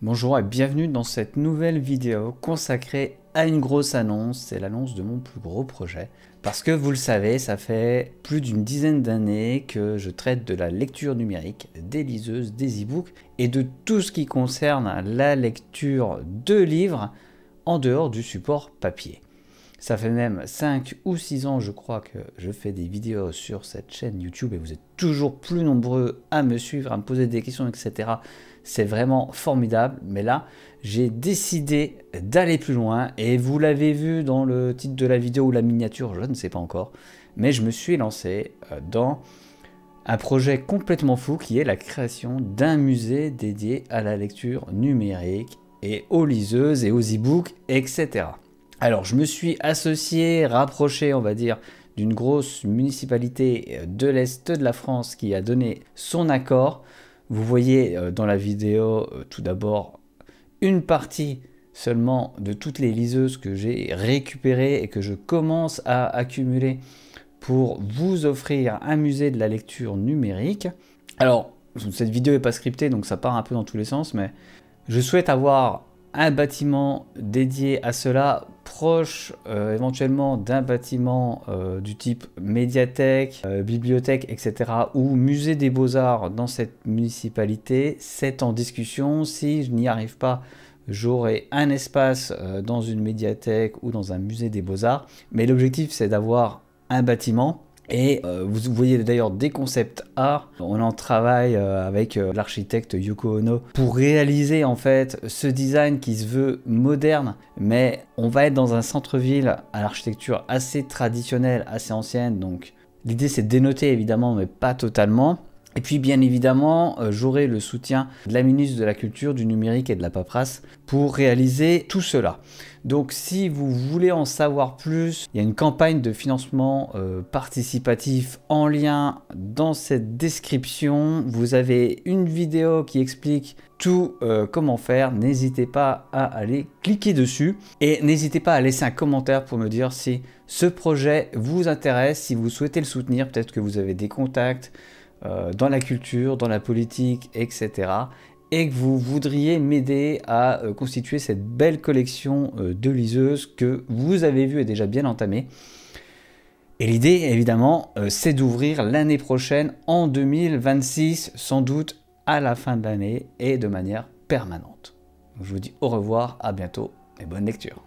Bonjour et bienvenue dans cette nouvelle vidéo consacrée à une grosse annonce, c'est l'annonce de mon plus gros projet. Parce que vous le savez, ça fait plus d'une dizaine d'années que je traite de la lecture numérique, des liseuses, des e-books et de tout ce qui concerne la lecture de livres en dehors du support papier. Ça fait même 5 ou 6 ans, je crois, que je fais des vidéos sur cette chaîne YouTube et vous êtes toujours plus nombreux à me suivre, à me poser des questions, etc. C'est vraiment formidable. Mais là, j'ai décidé d'aller plus loin et vous l'avez vu dans le titre de la vidéo ou la miniature, je ne sais pas encore. Mais je me suis lancé dans un projet complètement fou qui est la création d'un musée dédié à la lecture numérique et aux liseuses et aux e-books, etc. Alors, je me suis associé, rapproché, on va dire, d'une grosse municipalité de l'Est de la France qui a donné son accord. Vous voyez dans la vidéo, tout d'abord, une partie seulement de toutes les liseuses que j'ai récupérées et que je commence à accumuler pour vous offrir un musée de la lecture numérique. Alors, cette vidéo n'est pas scriptée, donc ça part un peu dans tous les sens, mais je souhaite avoir un bâtiment dédié à cela, proche éventuellement d'un bâtiment du type médiathèque, bibliothèque, etc. ou musée des beaux-arts dans cette municipalité. C'est en discussion. Si je n'y arrive pas, j'aurai un espace dans une médiathèque ou dans un musée des beaux-arts. Mais l'objectif, c'est d'avoir un bâtiment. Et vous voyez d'ailleurs des concepts art. On en travaille avec l'architecte Yoko Ono pour réaliser en fait ce design qui se veut moderne, mais on va être dans un centre-ville à l'architecture assez traditionnelle, assez ancienne. Donc l'idée c'est de dénoter évidemment, mais pas totalement. Et puis bien évidemment, j'aurai le soutien de la ministre de la Culture, du Numérique et de la Paperasse pour réaliser tout cela. Donc si vous voulez en savoir plus, il y a une campagne de financement participatif en lien dans cette description. Vous avez une vidéo qui explique tout comment faire. N'hésitez pas à aller cliquer dessus et n'hésitez pas à laisser un commentaire pour me dire si ce projet vous intéresse, si vous souhaitez le soutenir. Peut-être que vous avez des contacts dans la culture, dans la politique, etc. et que vous voudriez m'aider à constituer cette belle collection de liseuses que vous avez vue et déjà bien entamée. Et l'idée, évidemment, c'est d'ouvrir l'année prochaine, en 2026, sans doute à la fin de l'année et de manière permanente. Donc, je vous dis au revoir, à bientôt et bonne lecture.